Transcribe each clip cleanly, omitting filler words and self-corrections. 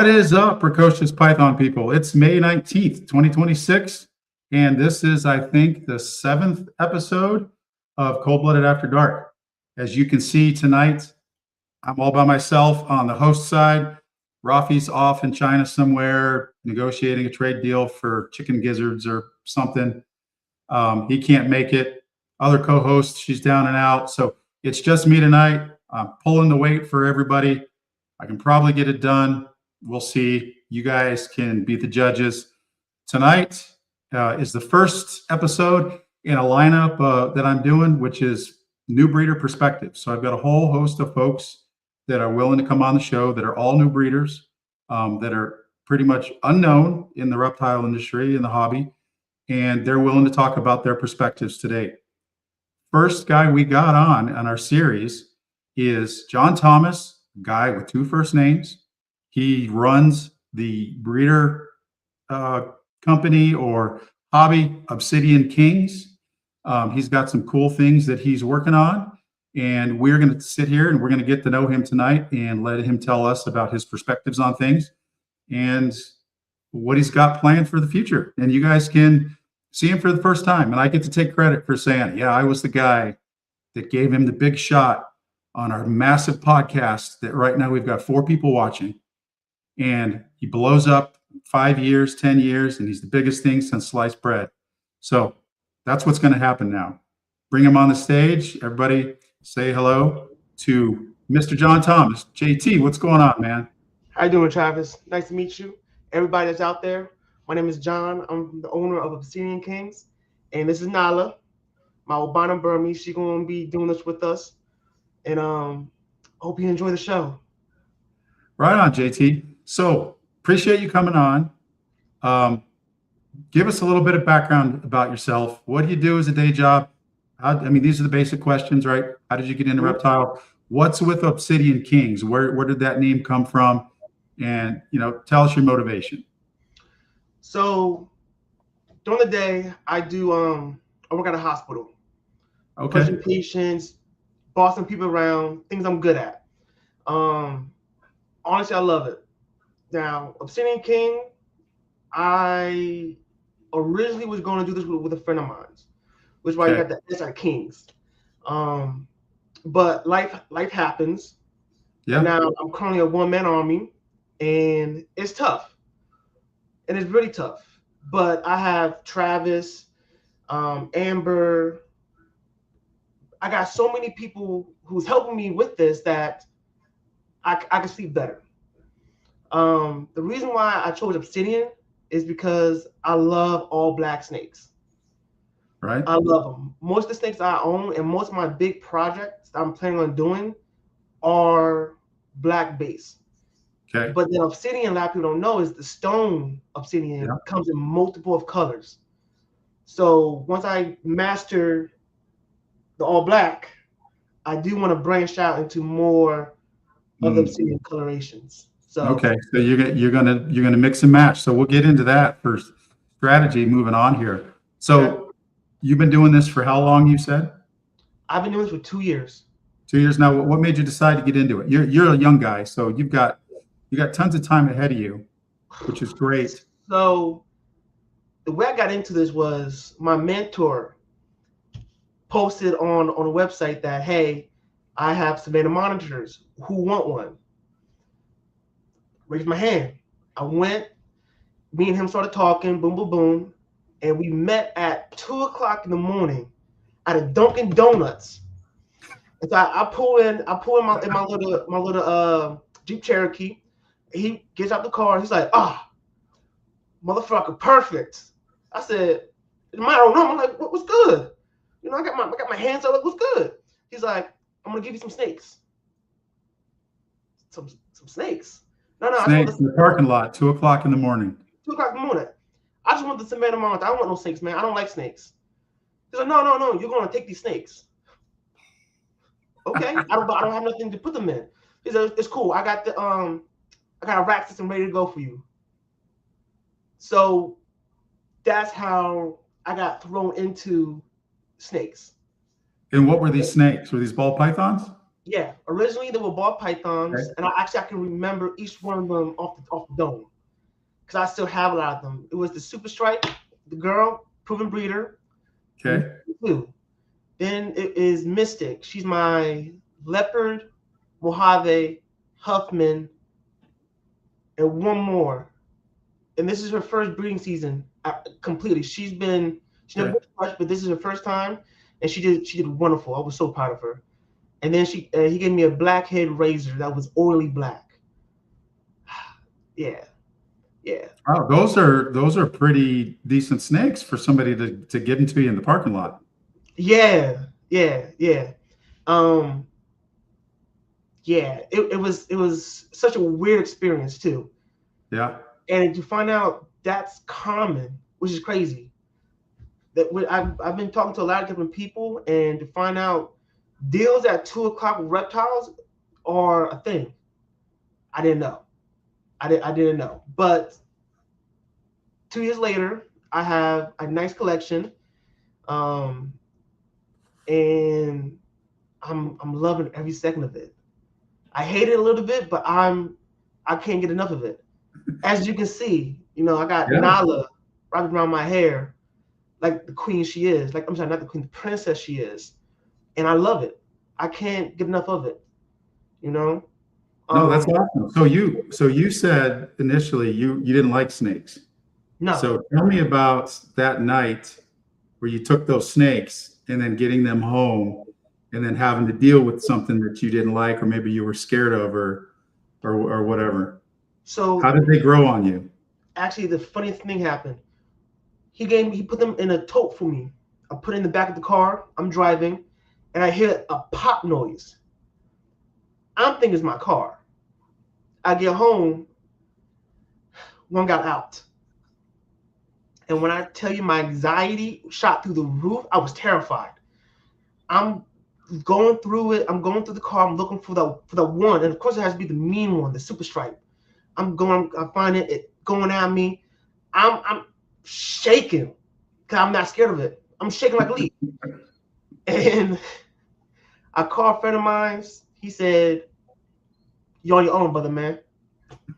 What is up, precocious Python people? It's May 19th, 2026, and this is, I think, the 7th episode of Cold Blooded After Dark. As you can see tonight, I'm all by myself on the host side. Rafi's off in China somewhere negotiating a trade deal for chicken gizzards or something. He can't make it. Other co-host, she's down and out. So it's just me tonight. I'm pulling the weight for everybody. I can probably get it done. We'll see. You guys can be the judges. Tonight is the first episode in a lineup that I'm doing, which is New Breeder Perspective. So I've got a whole host of folks that are willing to come on the show that are all new breeders, that are pretty much unknown in the reptile industry, in the hobby, and they're willing to talk about their perspectives today. First guy we got on our series is John Thomas, guy with two first names. He runs the breeder company or hobby Obsidian Kings. He's got some cool things that he's working on, and we're going to sit here and we're going to get to know him tonight and let him tell us about his perspectives on things and what he's got planned for the future. And you guys can see him for the first time. And I get to take credit for saying, yeah, I was the guy that gave him the big shot on our massive podcast that right now we've got 4 people watching. And he blows up 5 years, 10 years, and he's the biggest thing since sliced bread. So that's what's going to happen now. Bring him on the stage. Everybody say hello to Mr. John Thomas. JT, what's going on, man? How you doing, Travis? Nice to meet you. Everybody that's out there, my name is John. I'm the owner of Obsidian Kings. And this is Nala, my Obana Burmese. She's going to be doing this with us. And hope you enjoy the show. Right on, JT. So appreciate you coming on. Give us a little bit of background about yourself. What do you do as a day job? These are the basic questions, right? How did you get into reptile? What's with Obsidian Kings? Where did that name come from? And, tell us your motivation. So during the day, I work at a hospital. Okay. Pushing patients, bossing people around, things I'm good at. Honestly, I love it. Now, Obsidian King, I originally was going to do this with a friend of mine, which is why you got the SR Kings. But life happens. Yeah. And now I'm currently a one-man army, and it's tough. And it's really tough. But I have Travis, Amber. I got so many people who's helping me with this that I can sleep better. The reason why I chose Obsidian is because I love all black snakes. Right. I love them. Most of the snakes I own and most of my big projects I'm planning on doing are black base. Okay. But the Obsidian, a lot of people don't know, is the stone Obsidian comes in multiple of colors. So once I master the all black, I do want to branch out into more of the Obsidian colorations. So okay, so you're gonna mix and match. So we'll get into that for strategy moving on here. So you've been doing this for how long? You said? I've been doing this for 2 years. 2 years now. What made you decide to get into it? You're a young guy, so you got tons of time ahead of you, which is great. So the way I got into this was my mentor posted on a website that, hey, I have Savannah monitors. Who want one? Raised my hand. I went. Me and him started talking. Boom, boom, boom, and we met at 2:00 in the morning at a Dunkin' Donuts. And so I pull in my little Jeep Cherokee. He gets out the car. He's like, motherfucker, perfect. I said, I don't know. I'm like, what's good? I got my hands up. What's good? He's like, I'm gonna give you some snakes. Some snakes. No. Snakes in the parking lot, 2:00 in the morning. 2:00 in the morning. I just want the Savannah monitor. I don't want no snakes, man. I don't like snakes. He's like, no. You're gonna take these snakes. Okay. I don't have nothing to put them in. He said, it's cool. I got a rack system ready to go for you. So that's how I got thrown into snakes. And what were these snakes? Were these ball pythons? Yeah, originally they were ball pythons, Okay. and I can remember each one of them off the dome because I still have a lot of them. It was the super stripe, the girl, proven breeder, the Okay. blue. Then it is Mystic. She's my leopard, Mojave, Huffman, and one more. And this is her first breeding season completely. She never Okay. been much, but this is her first time, and she did wonderful. I was so proud of her. And then he gave me a blackhead razor that was oily black. Yeah, yeah, Wow, those are pretty decent snakes for somebody to get into you in the parking lot. yeah, yeah, yeah. Um, yeah. It was such a weird experience too, Yeah. and to find out that's common, which is crazy. I've been talking to a lot of different people, and to find out deals at 2 o'clock with reptiles are a thing. I didn't know. I didn't know. But 2 years later, I have a nice collection, um, and I'm loving every second of it. I hate it a little bit, but I can't get enough of it. As you can see, I got Yeah. Nala wrapped around my hair, like the queen she is. Like I'm sorry, not the queen, the princess she is, and I love it. I can't get enough of it. You know. No, that's Um, awesome. So you said initially you didn't like snakes. no. So tell me about that night where you took those snakes and then getting them home and then having to deal with something that you didn't like or maybe you were scared of or whatever. How So did they grow on you? actually, the funniest thing happened. He put them in a tote for me. I put it in the back of the car. I'm driving, and I hear a pop noise. I'm thinking it's my car. I get home, one got out. And when I tell you my anxiety shot through the roof, I was terrified. I'm going through it. I'm going through the car. I'm looking for the one, and of course it has to be the mean one, the super stripe. I'm going. I find it going at me. I'm shaking because I'm not scared of it. I'm shaking like a leaf. And I called a friend of mine. He said, "You're on your own, brother, man."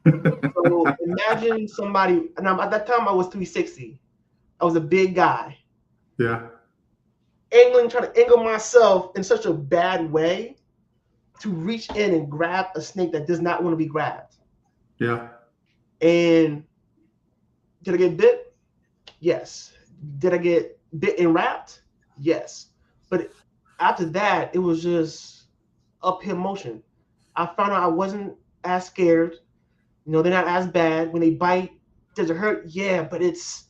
So imagine somebody. And at that time I was 360. I was a big guy. Yeah. Trying to angle myself in such a bad way to reach in and grab a snake that does not want to be grabbed. Yeah. And did I get bit? Yes. Did I get bit and wrapped? Yes. But after that, it was just uphill motion. I found out I wasn't as scared. They're not as bad. When they bite, does it hurt? Yeah, but it's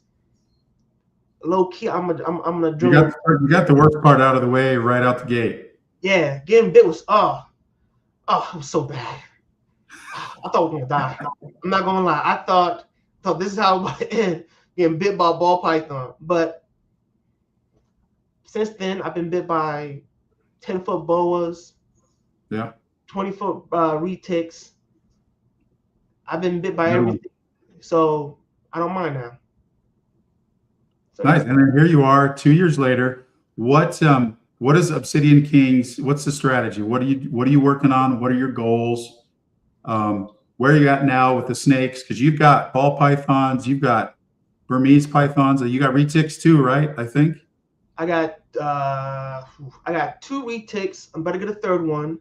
low key. I'm an You got adrenaline. you got the worst part out of the way right out the gate. Yeah, getting bit was it was so bad. I thought I was gonna die. I'm not gonna lie. I thought this is how it would end, getting bit by a ball python. But since then, I've been bit by 10-foot boas, Yeah. 20-foot retics. I've been bit by No. everything, so I don't mind now. So Nice. yeah. And then here you are 2 years later. What is Obsidian Kings? What's the strategy? What are you working on? What are your goals? Where are you at now with the snakes? Because you've got ball pythons, you've got Burmese pythons, and you got retics too, right? I think. I got 2 retics. I'm about to get a third one.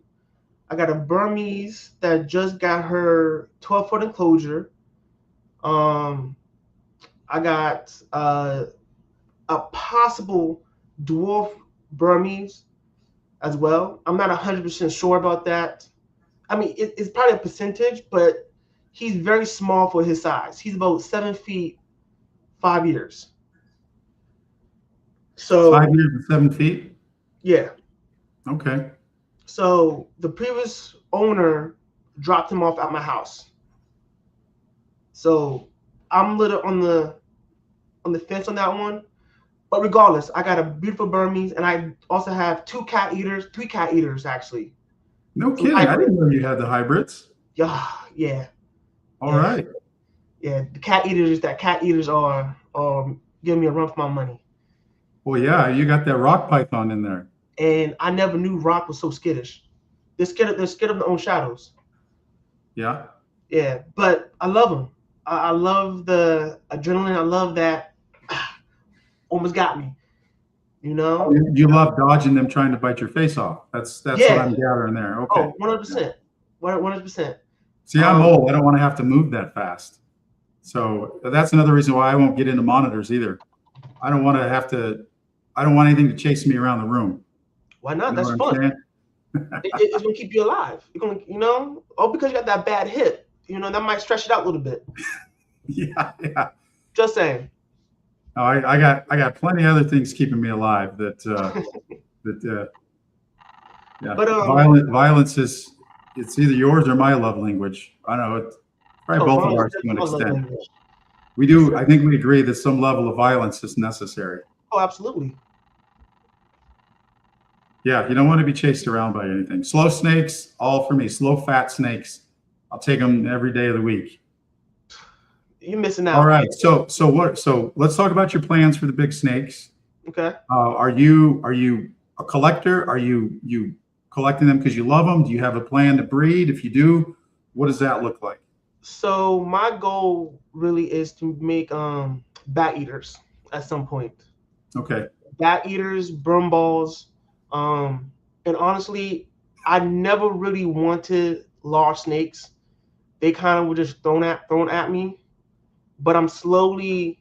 I got a Burmese that just got her 12-foot enclosure. Um, I got a possible dwarf Burmese as well. I'm not 100% sure about that. I mean, it's probably a percentage, but he's very small for his size. He's about 7 feet 5 years. So 5 years and 7 feet. yeah. Okay. So the previous owner dropped him off at my house. So I'm little on the fence on that one. But regardless, I got a beautiful Burmese, and I also have 3 cat eaters actually. No Some kidding. I hybrid. didn't know you had the hybrids. Yeah, yeah, All yeah, right. yeah. The cat eaters are giving me a run for my money. Well, yeah, you got that rock python in there. And I never knew Rock was so skittish. They're scared of their own shadows. Yeah. Yeah, but I love them. I love the adrenaline. I love that. Almost got me. You know. You love dodging them trying to bite your face off. That's what I'm gathering there. Okay. Oh, 100%. 100%. See, I'm old. I don't want to have to move that fast. So that's another reason why I won't get into monitors either. I don't want anything to chase me around the room. Why not? That's fun. It's going to keep you alive. You're going to, oh, because you got that bad hip, that might stretch it out a little bit. Yeah. Just saying. Oh, I got plenty of other things keeping me alive yeah. But violence is, it's either yours or my love language. I don't know. It's probably both of ours to an extent. We do. I think we agree that some level of violence is necessary. Oh, absolutely. Yeah, you don't want to be chased around by anything. Slow snakes, all for me. Slow, fat snakes. I'll take them every day of the week. You're missing out. All right. So let's talk about your plans for the big snakes. Okay. Are you a collector? Are you collecting them because you love them? Do you have a plan to breed? If you do, what does that look like? So my goal really is to make bat eaters at some point. Okay. Bat eaters, burn balls, and honestly, I never really wanted large snakes. They kind of were just thrown at me, but I'm slowly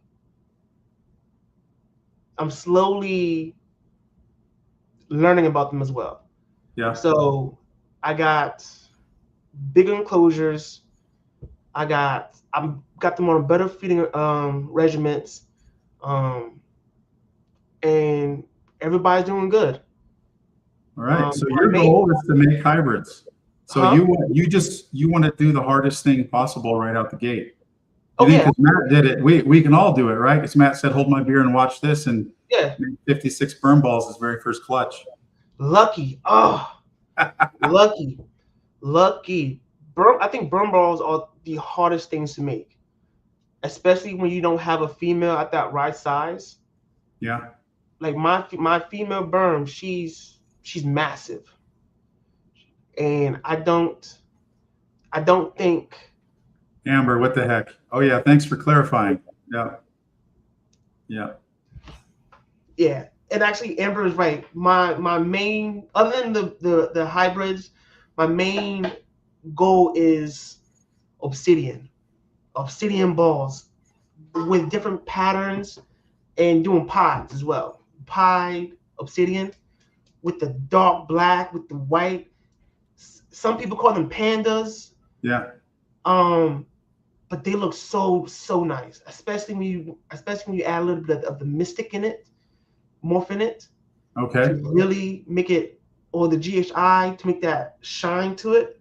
learning about them as well. Yeah. So I got big enclosures. I got them on better feeding regiments, and everybody's doing good. All right. So your goal is to make hybrids. So you want to do the hardest thing possible right out the gate. Because Matt did it. We can all do it, right? Because Matt said, "Hold my beer and watch this," and 56 burn balls his very first clutch. Lucky. Oh, lucky. I think burn balls are the hardest things to make, especially when you don't have a female at that right size. Yeah. Like my female burn, she's massive, and I don't think. Amber, what the heck? Oh yeah, thanks for clarifying. Yeah. And actually, Amber is right. My main, other than the hybrids, my main goal is obsidian balls with different patterns, and doing pies as well. Pie obsidian with the dark black with the white. Some people call them pandas. Yeah. But they look so nice, especially when you add a little bit of the mystic in it, morph in it. Okay. To really make it, or the GHI to make that shine to it.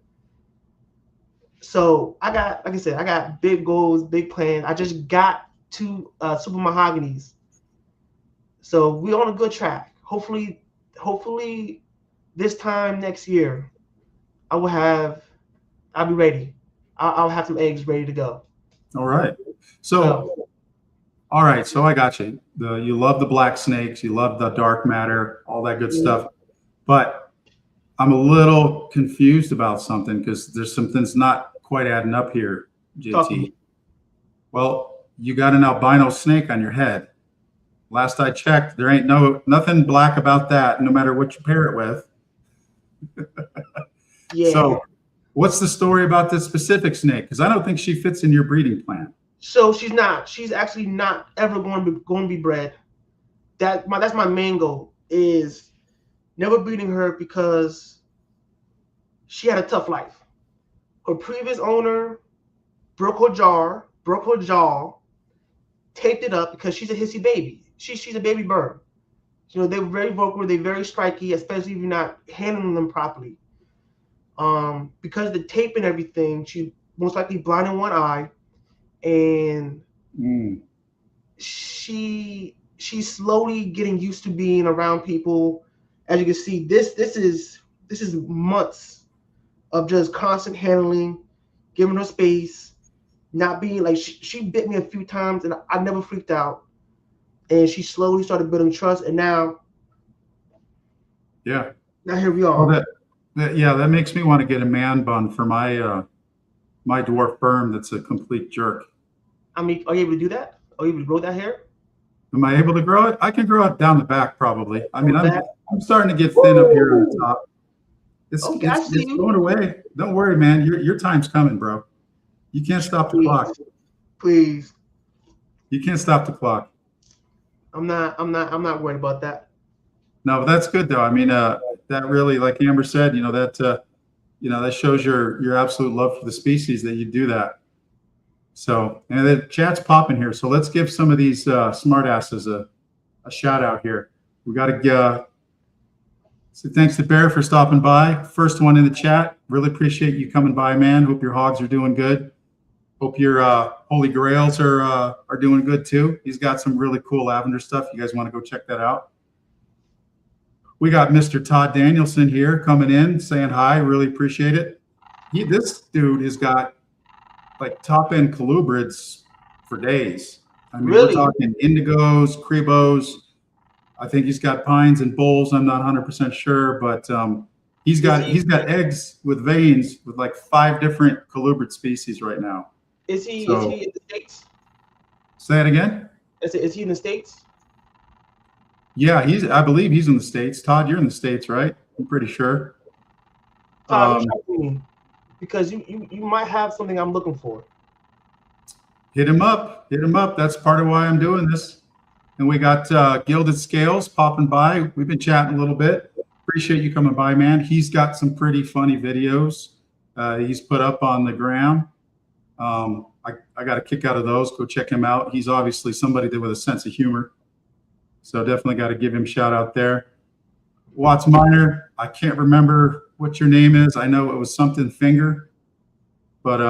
So I got, like I said, I got big goals, big plans. I just got 2 super mahoganies. So we're on a good track. Hopefully this time next year, I'll be ready. I'll have some eggs ready to go. All right. So I got you. You love the black snakes. You love the dark matter, all that good stuff. But I'm a little confused about something because there's something's not quite adding up here, JT. Well, you got an albino snake on your head. Last I checked, there ain't nothing black about that, no matter what you pair it with. Yeah. So what's the story about this specific snake? Because I don't think she fits in your breeding plan. So she's not. She's actually not ever going to be bred. That's my main goal, is never breeding her, because she had a tough life. Her previous owner broke her jaw, taped it up because she's a hissy baby. She's a baby bird. They're very vocal. They're very striky, especially if you're not handling them properly. Because the tape and everything, she most likely blind in one eye, and she's slowly getting used to being around people. As you can see, this is months of just constant handling, giving her space, not being like, she bit me a few times and I never freaked out, and she slowly started building trust, and now here we are. that makes me want to get a man bun for my dwarf berm. That's a complete jerk. I mean, are you able to do that? Are you able to grow that hair? Am I able to grow it? I can grow it down the back probably. I mean, Grow that? I'm starting to get thin up here on the Woo! top. Okay, I see It's you. going away. Don't worry, man. Your time's coming, bro. You can't stop the Please, clock. please. You can't stop the clock. I'm not worried about that. No, but that's good though. I mean, that really, like Amber said, that shows your absolute love for the species that you do that. So, and the chat's popping here. So let's give some of these smartasses a shout out here. We got to say thanks to Bear for stopping by. First one in the chat. Really appreciate you coming by, man. Hope your hogs are doing good. Hope your Holy Grails are doing good too. He's got some really cool lavender stuff. You guys want to go check that out? We got Mr. Todd Danielson here coming in, saying hi. Really appreciate it. This dude has got like top end colubrids for days. I mean, Really? we're talking indigos, crebos. I think he's got pines and bulls. I'm not 100% sure, but he's got eggs with veins with like 5 different colubrid species right now. Is he in the States? Say that again? Is he in the States? Yeah, I believe he's in the States. Todd, you're in the States, right? I'm pretty sure. Todd, because you might have something I'm looking for. Hit him up. Hit him up. That's part of why I'm doing this. And we got Gilded Scales popping by. We've been chatting a little bit. Appreciate you coming by, man. He's got some pretty funny videos he's put up on the gram. I got a kick out of those. Go check him out. He's obviously somebody with a sense of humor. So definitely got to give him a shout out there. Watts Minor, I can't remember what your name is. I know it was something finger, but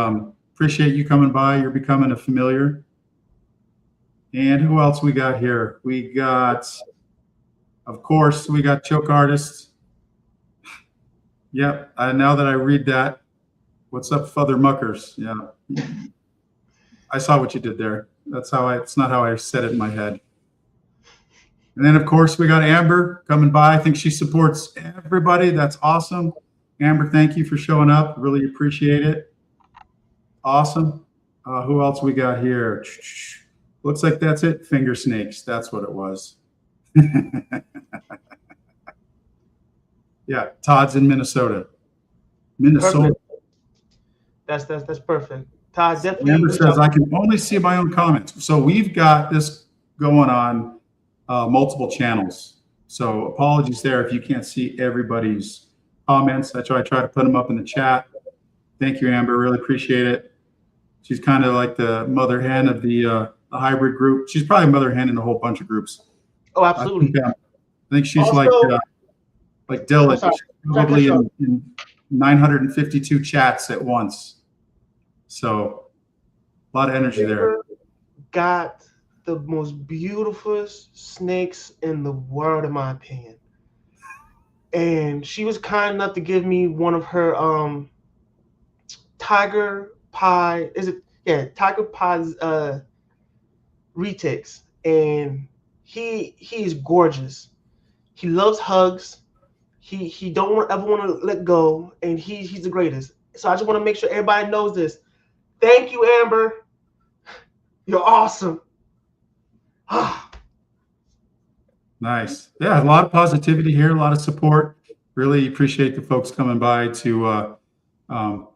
appreciate you coming by. You're becoming a familiar. And who else we got here? We got, of course, we got Choke Artist. Yep. Now that I read that, what's up, Father Muckers? Yeah. I saw what you did there. It's not how I said it in my head. And then, of course, we got Amber coming by. I think she supports everybody. That's awesome. Amber, thank you for showing up. Really appreciate it. Awesome. Who else we got here? Looks like that's it. Finger snakes. That's what it was. Yeah, Todd's in Minnesota. Perfect. That's perfect. Todd definitely. Amber says, I can only see my own comments. So we've got this going on multiple channels. So apologies there if you can't see everybody's comments. I try to put them up in the chat. Thank you, Amber. Really appreciate it. She's kind of like the mother hen of the hybrid group. She's probably mother hen in a whole bunch of groups. Oh, absolutely. I think she's also, like Dylan, probably in 952 chats at once. So a lot of energy there. Got the most beautiful snakes in the world, in my opinion. And she was kind enough to give me one of her Tiger Pie. Tiger Pie's retics. And he is gorgeous. He loves hugs. He don't ever want to let go, and he's the greatest. So I just want to make sure everybody knows this. Thank you, Amber. You're awesome. Nice. Yeah, a lot of positivity here, a lot of support. Really appreciate the folks coming by to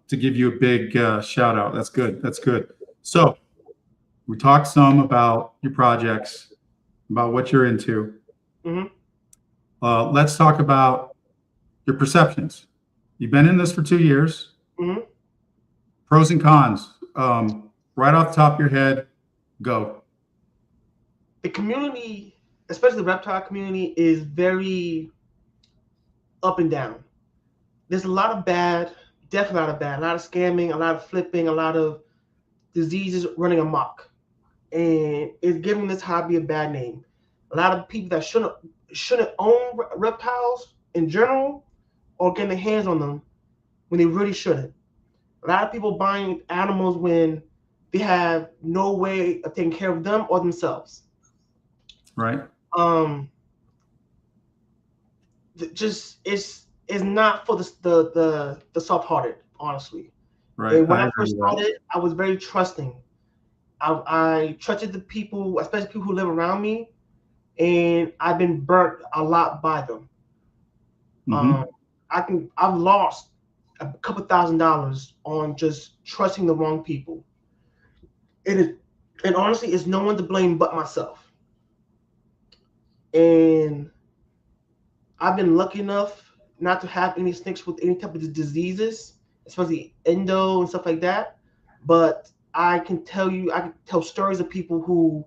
give you a big shout out. That's good. That's good. So we talked some about your projects, about what you're into. Mm-hmm. Let's talk about your perceptions. You've been in this for 2 years. Mm-hmm. Pros and cons. Right off the top of your head, go. The community, especially the reptile community, is very up and down. There's a lot of bad, definitely a lot of bad, a lot of scamming, a lot of flipping, a lot of diseases running amok. And it's giving this hobby a bad name. A lot of people that shouldn't own reptiles in general or getting their hands on them when they really shouldn't. A lot of people buying animals when they have no way of taking care of them or themselves. Right. Just it's is not for the soft-hearted, honestly. Right. And when I first started, I was very trusting. I trusted the people, especially people who live around me, and I've been burnt a lot by them. I've lost a couple $1,000s on just trusting the wrong people. And honestly, it's no one to blame but myself. And I've been lucky enough not to have any snakes with any type of diseases, especially endo and stuff like that. But I can tell stories of people who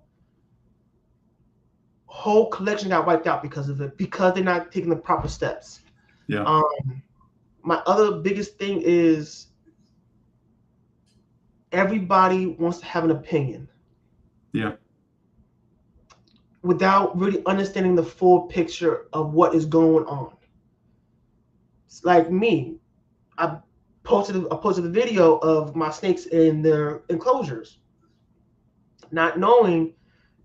whole collection got wiped out because of it, because they're not taking the proper steps. Yeah. My other biggest thing is everybody wants to have an opinion. Yeah. Without really understanding the full picture of what is going on. It's like me, I posted a video of my snakes in their enclosures, not knowing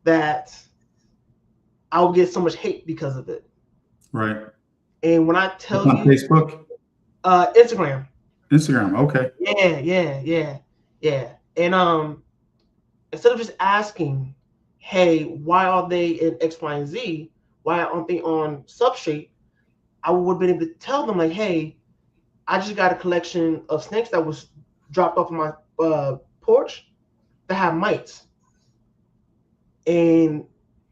that I would get so much hate because of it. Right. And when I tell you, on Facebook, Instagram. Okay. Yeah. And instead of just asking, hey, why are they in X, Y, and Z? Why aren't they on Substrate? I would have been able to tell them, like, hey, I just got a collection of snakes that was dropped off my porch that have mites. And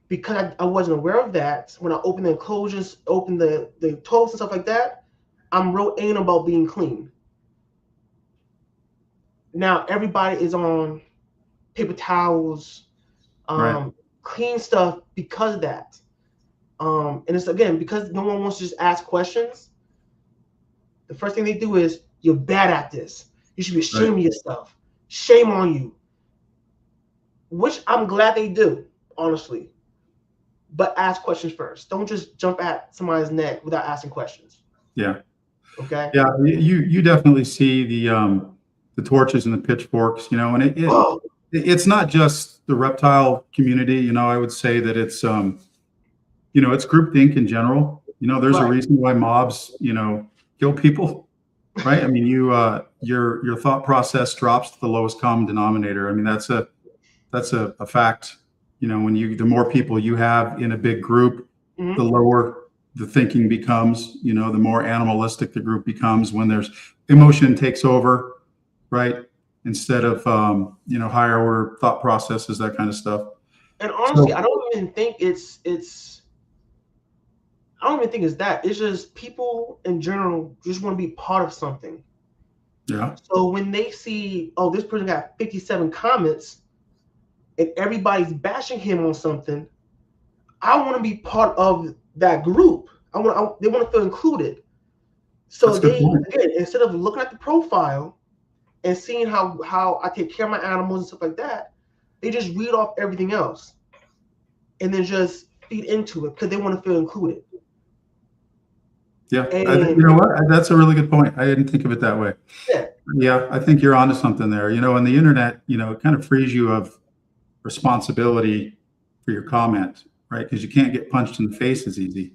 because I wasn't aware of that, when I opened the enclosures, opened the totes and stuff like that, I'm real anal about being clean. Now everybody is on paper towels, Right. clean stuff because of that. And it's again because no one wants to just ask questions. The first thing they do is, you're bad at this. You should be ashamed of yourself. Shame on you. Which I'm glad they do, honestly. But ask questions first. Don't just jump at somebody's neck without asking questions. Yeah. Okay. Yeah, you definitely see the torches and the pitchforks, and it's not just the reptile community. I would say that it's it's groupthink in general. There's a reason why mobs kill people, right? I mean, your thought process drops to the lowest common denominator. I mean, that's a fact. When the more people you have in a big group, the lower the thinking becomes, the more animalistic the group becomes when there's emotion takes over, right? Instead of, higher order thought processes, that kind of stuff. And honestly, I don't even think it's that. It's just people in general just want to be part of something. Yeah. So when they see, oh, this person got 57 comments and everybody's bashing him on something, I want to be part of that group. They want to feel included. So again, instead of looking at the profile and seeing how I take care of my animals and stuff like that, they just read off everything else and then just feed into it because they want to feel included. Yeah, you know what? That's a really good point. I didn't think of it that way. Yeah, I think you're onto something there. And the internet, it kind of frees you of responsibility for your comment, right? Because you can't get punched in the face as easy.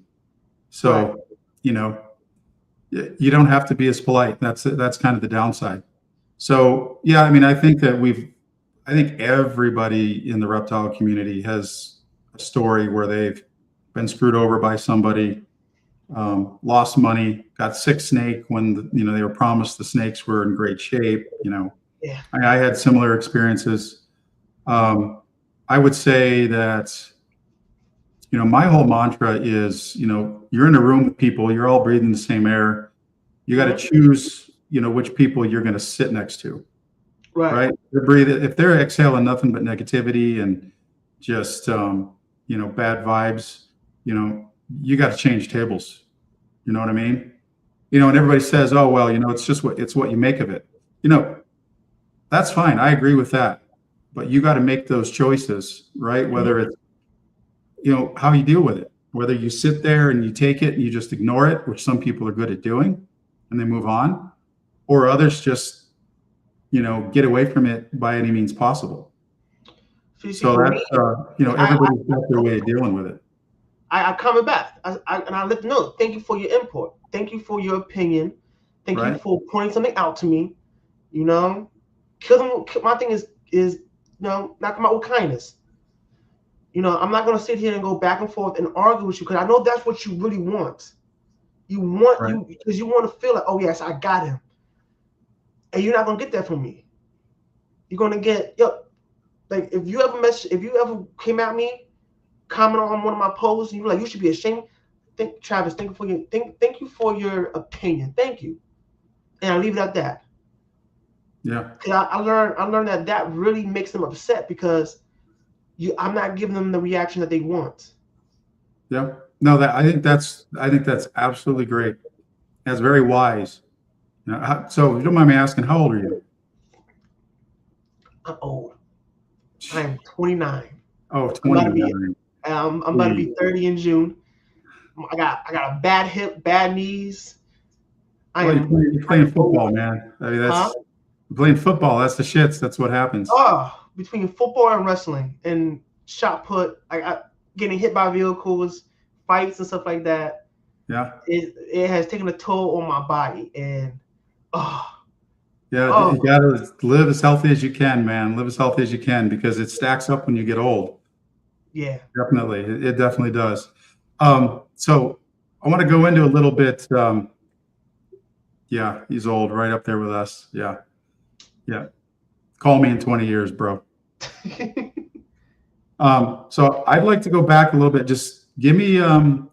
So, you don't have to be as polite. That's kind of the downside. So, yeah, I mean, I think everybody in the reptile community has a story where they've been screwed over by somebody, lost money, got sick snake when they were promised the snakes were in great shape. I had similar experiences. I would say that my whole mantra is you're in a room with people, you're all breathing the same air. You got to choose which people you're going to sit next to, right? If they're exhaling nothing but negativity and just bad vibes, you got to change tables. You know what I mean? And everybody says, oh, well, it's what you make of it. That's fine. I agree with that. But you got to make those choices, right? Whether it's, how you deal with it, whether you sit there and you take it and you just ignore it, which some people are good at doing and they move on, or others just, get away from it by any means possible. So that's, everybody's got their way of dealing with it. I comment back. And I let them know, thank you for your input. Thank you for your opinion. Thank you Right. for pointing something out to me. You know, kill them. My thing is knock them out with kindness. I'm not gonna sit here and go back and forth and argue with you because I know that's what you really want. You want Right. you because you want to feel like, oh yes, I got him, and you're not gonna get that from me. You're gonna get like if you ever came at me, comment on one of my posts, and you're like, you should be ashamed. Travis, thank you for your opinion. Thank you, and I leave it at that. Yeah. I learned that really makes them upset because I'm not giving them the reaction that they want. Yeah. No, I think that's absolutely great. That's very wise. So if you don't mind me asking, how old are you? I'm old. I am 29. Oh, I'm about to be 29. I'm about to be 30 in June. I got a bad hip, bad knees. You're playing football, man. I mean, you're playing football. That's the shits. That's what happens. Oh, between football and wrestling and shot put, getting hit by vehicles, fights and stuff like that. Yeah. It has taken a toll on my body, and yeah, you gotta live as healthy as you can, man. Live as healthy as you can because it stacks up when you get old. Yeah, definitely, it definitely does. So I want to go into a little bit. Yeah, he's old, right up there with us. Yeah. Call me in 20 years, bro. So I'd like to go back a little bit. Just give me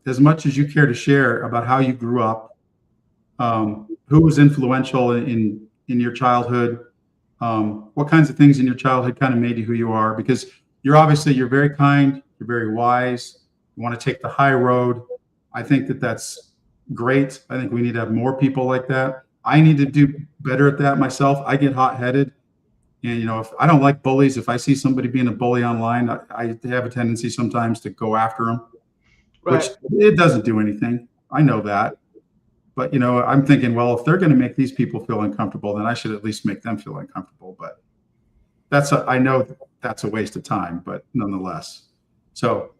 as much as you care to share about how you grew up, who was influential in your childhood, what kinds of things in your childhood kind of made you who you are, because you're very kind, you're very wise, you want to take the high road. I think that's great. I think we need to have more people like that. I need to do better at that myself. I get hot-headed. And, if I don't like bullies, if I see somebody being a bully online, I have a tendency sometimes to go after them, which it doesn't do anything. I know that. But, I'm thinking, well, if they're going to make these people feel uncomfortable, then I should at least make them feel uncomfortable. But I know that's a waste of time, but nonetheless. So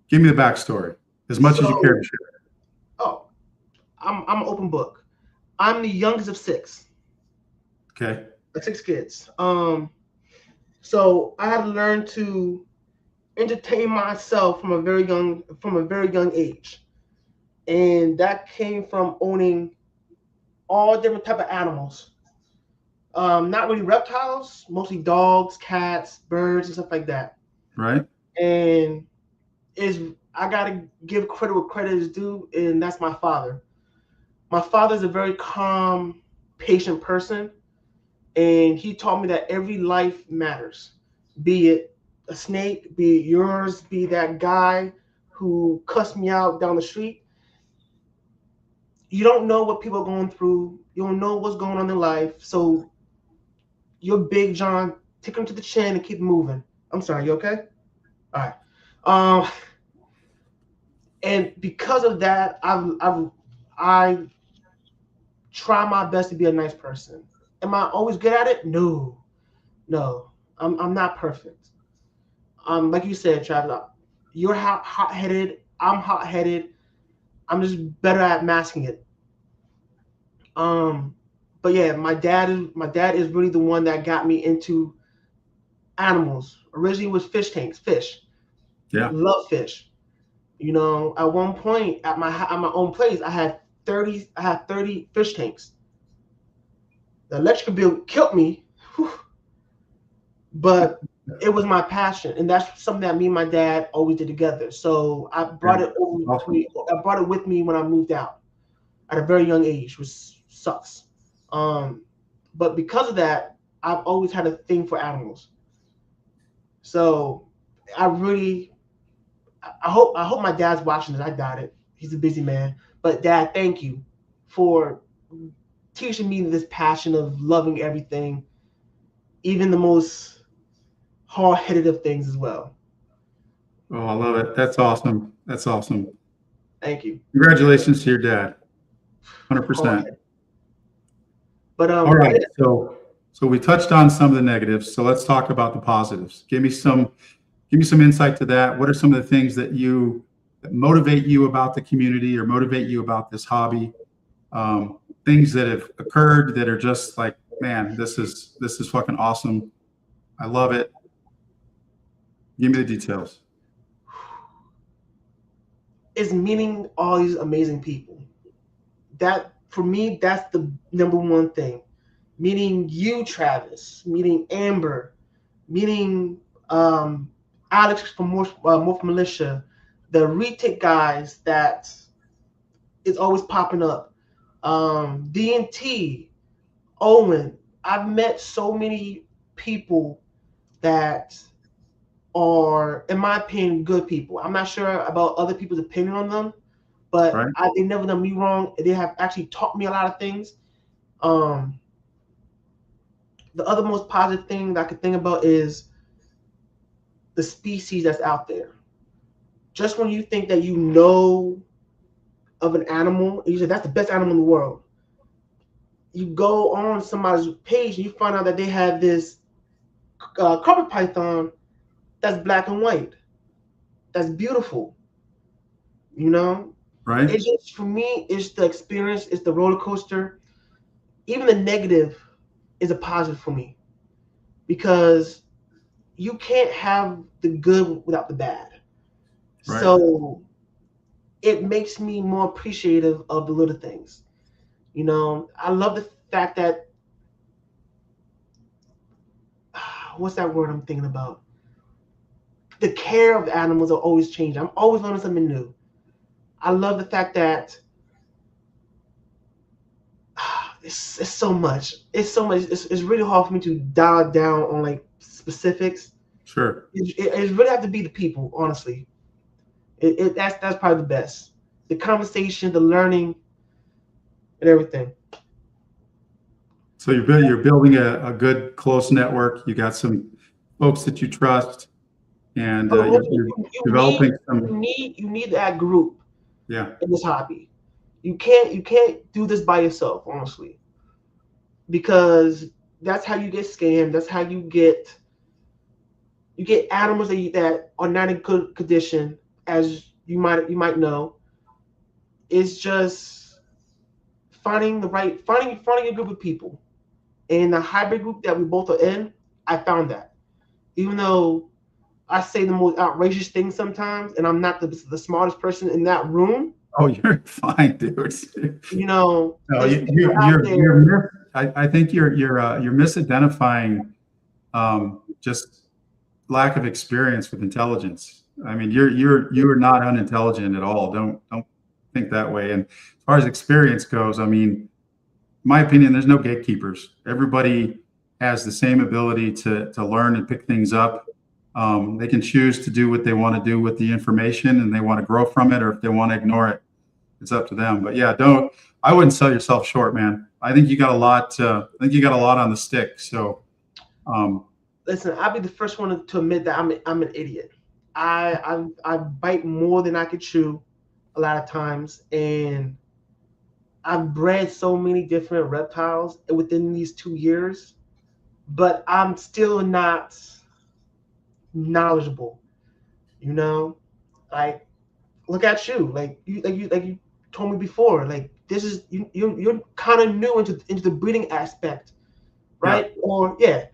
give me the backstory as much as you care to share. Oh, I'm an open book. I'm the youngest of 6. Okay. 6 kids. So I had to learn to entertain myself from a very young age, and that came from owning all different type of animals. Not really reptiles, mostly dogs, cats, birds, and stuff like that. Right. And I gotta give credit where credit is due, and that's my father. My father's a very calm, patient person. And he taught me that every life matters, be it a snake, be it yours, be that guy who cussed me out down the street. You don't know what people are going through. You don't know what's going on in life. So you're Big John, take him to the chin and keep moving. I'm sorry, you okay? All right. And because of that, I try my best to be a nice person. Am I always good at it? No. I'm not perfect. Like you said, Travis, you're hot-headed. I'm hot-headed. I'm just better at masking it. But yeah, my dad is really the one that got me into animals. Originally, it was fish tanks, fish. Yeah. Love fish. At one point at my own place, I had 30 fish tanks. The electrical bill killed me, but it was my passion, and that's something that me and my dad always did together. So I brought it with me when I moved out at a very young age, which sucks. But because of that, I've always had a thing for animals. So I hope my dad's watching this. I doubt it. He's a busy man. But Dad, thank you for teaching me this passion of loving everything, even the most hard-headed of things as well. Oh, I love it. That's awesome. Thank you. Congratulations to your dad. 100%. But all right. So we touched on some of the negatives. So let's talk about the positives. Give me some insight to that. What are some of the things that you that motivate you about the community or motivate you about this hobby. Things that have occurred that are just like, man, this is fucking awesome. I love it. Give me the details. It's meeting all these amazing people. That, for me, that's the number one thing. Meeting you, Travis, meeting Amber, meeting Alex from Morph Militia, the retake guys that is always popping up, D&T, Owen. I've met so many people that are, in my opinion, good people. I'm not sure about other people's opinion on them, but Right. they never done me wrong. They have actually taught me a lot of things. The other most positive thing that I could think about is the species that's out there. Just when you think that you know of an animal, and you say that's the best animal in the world, you go on somebody's page and you find out that they have this carpet python that's black and white. That's beautiful. You know? Right. It's just, for me, it's the experience, it's the roller coaster. Even the negative is a positive for me, because you can't have the good without the bad. Right. So it makes me more appreciative of the little things. You know, I love the fact that, what's that word I'm thinking about? The care of the animals are always changing. I'm always learning something new. I love the fact that it's so much. It's so much. It's really hard for me to dial down on like specifics. Sure. It really have to be the people, honestly. That's probably the best. The conversation, the learning, and everything. So you're building a good close network. You got some folks that you trust, and you're developing some. You need that group. Yeah. In this hobby, you can't do this by yourself, honestly, because that's how you get scammed. That's how you get animals that are not in good condition, as you might know. It's just finding a group of people. And the hybrid group that we both are in, I found that. Even though I say the most outrageous things sometimes, and I'm not the smartest person in that room. Oh, you're fine, dude. You know, no, I think you're misidentifying just lack of experience with intelligence. I mean, you are not unintelligent at all. Don't think that way. And as far as experience goes, I mean, in my opinion, there's no gatekeepers. Everybody has the same ability to learn and pick things up. They can choose to do what they want to do with the information, and they want to grow from it, or if they want to ignore it, it's up to them. But yeah, I wouldn't sell yourself short, man. I think you got a lot. I think you got a lot on the stick. So, listen, I'll be the first one to admit that I'm an idiot. I bite more than I could chew a lot of times, and I've bred so many different reptiles within these 2 years, but I'm still not knowledgeable. You know, like, look at you. Like you told me before. Like, this is you're kind of new into the breeding aspect, right? Yeah. Or yeah,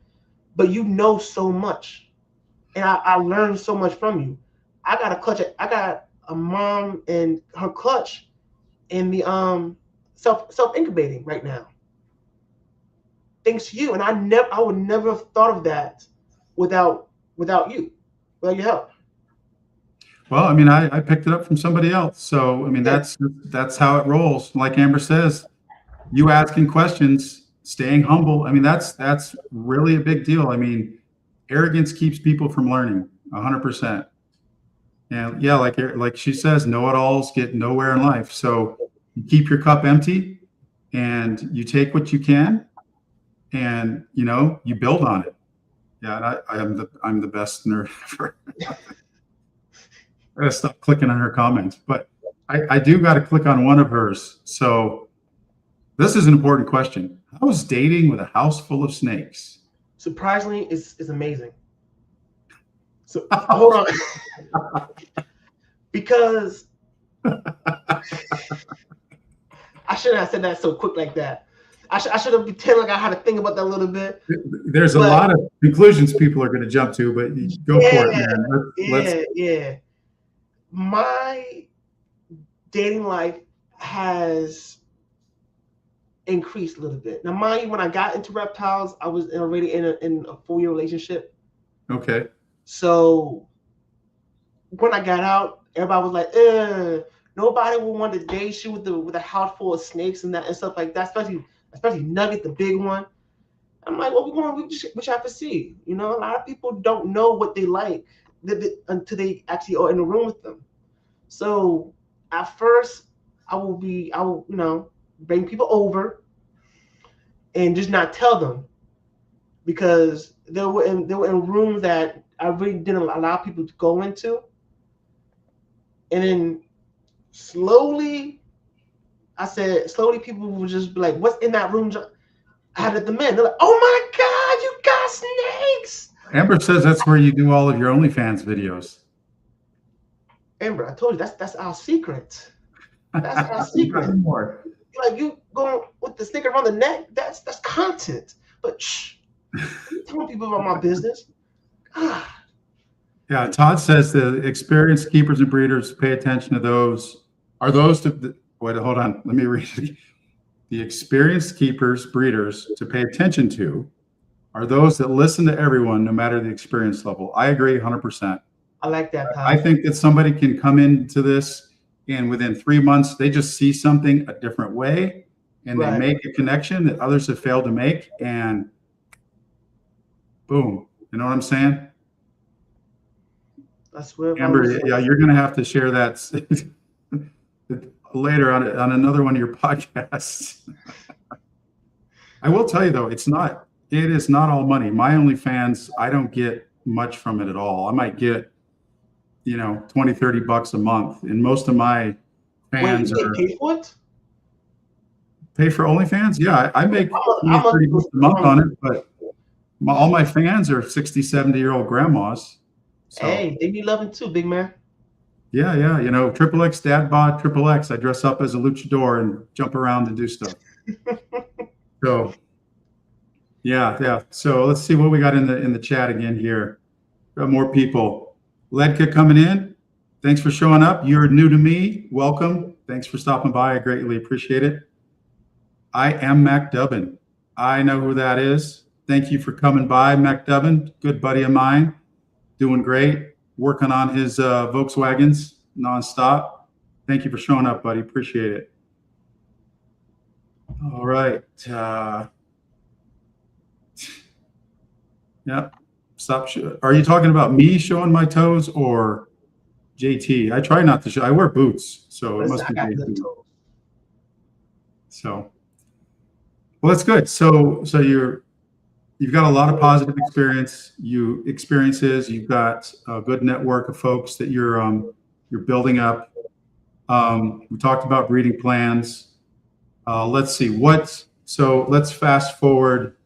but you know so much, and I learned so much from you. I got a mom and her clutch in the self incubating right now, thanks to you. And I would never have thought of that without you, without your help. Well, I mean, I picked it up from somebody else. So, I mean, that's how it rolls. Like Amber says, you asking questions, staying humble. I mean, that's really a big deal. I mean, arrogance keeps people from learning 100%. And yeah, like she says, know-it-alls get nowhere in life. So you keep your cup empty and you take what you can, and you build on it. Yeah, I'm the best nerd ever. I gotta stop clicking on her comments, but I do got to click on one of hers. So this is an important question. How is dating with a house full of snakes? Surprisingly, it's amazing. So hold on. because I shouldn't have said that so quick like that. I should have pretended like I had to think about that a little bit. There's a lot of conclusions people are going to jump to, but go for it, man. Yeah. My dating life has increased a little bit. Now, mind you, when I got into reptiles, I was already in a 4-year relationship. Okay. So when I got out, everybody was like, nobody would want to date you with a house full of snakes and stuff like that, especially Nugget, the big one. I'm like, well, we just have to see. You know, a lot of people don't know what they like until they actually are in the room with them. So at first, I will, bring people over and just not tell them, because they were in rooms that I really didn't allow people to go into. And then slowly people would just be like, what's in that room? I had the men. They're like, oh my God, you got snakes. Amber says that's where you do all of your OnlyFans videos. Amber, I told you that's our secret. That's our secret. Like, you going with the snake around the neck, that's content. But shh, I'm telling people about my business. Yeah, Todd says the experienced keepers and breeders pay attention to those. Are those to wait? Hold on, let me read it. The experienced keepers, breeders to pay attention to are those that listen to everyone, no matter the experience level. I agree 100%. I like that, Todd. I think that somebody can come into this and within 3 months, they just see something a different way and they make a connection that others have failed to make, and boom. You know what I'm saying? I swear. Amber, yeah, you're going to have to share that later on another one of your podcasts. I will tell you though, it is not all money. My OnlyFans, I don't get much from it at all. I might get, $20, $30 a month. And most of my fans pay for it? Pay for OnlyFans? Yeah, I make $30 a month on it, but all my fans are 60, 70-year-old grandmas. So, hey, they be loving too, big man. Yeah. Triple X Dad Bod, Triple X. I dress up as a luchador and jump around and do stuff. So, yeah. So let's see what we got in the chat again here. Got more people. Ledka coming in. Thanks for showing up. You're new to me. Welcome. Thanks for stopping by. I greatly appreciate it. I am Mac Dubbin. I know who that is. Thank you for coming by, Mac Dubbin. Good buddy of mine. Doing great. Working on his Volkswagens nonstop. Thank you for showing up, buddy. Appreciate it. All right. Yep. Stop. Are you talking about me showing my toes or JT? I try not to show. I wear boots, so it must be JT. So, well, that's good. So you've got a lot of positive experiences. You've got a good network of folks that you're building up. We talked about breeding plans. Let's see so let's fast forward.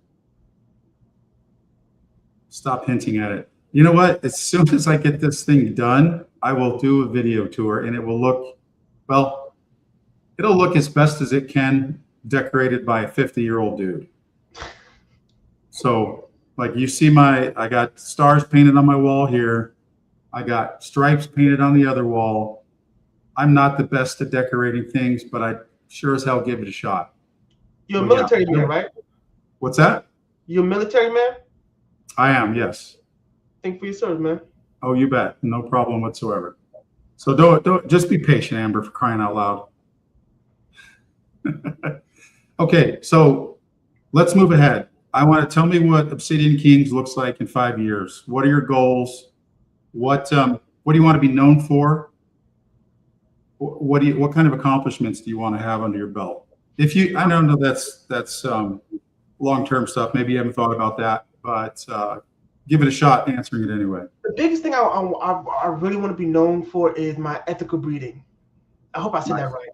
Stop hinting at it. You know what? As soon as I get this thing done, I will do a video tour, and it will look, well, it'll look as best as it can, decorated by a 50-year-old dude. So, like, you see I got stars painted on my wall here. I got stripes painted on the other wall. I'm not the best at decorating things, but I sure as hell give it a shot. You're a military man, right? What's that? You're a military man? I am, yes. Thank you for your service, man. Oh, you bet. No problem whatsoever. So don't just be patient, Amber, for crying out loud. Okay, so let's move ahead. I want to tell me what Obsidian Kings looks like in 5 years. What are your goals? What do you want to be known for? What kind of accomplishments do you want to have under your belt? I don't know, that's long-term stuff. Maybe you haven't thought about that, but give it a shot answering it anyway. The biggest thing I really want to be known for is my ethical breeding. I hope I said that right.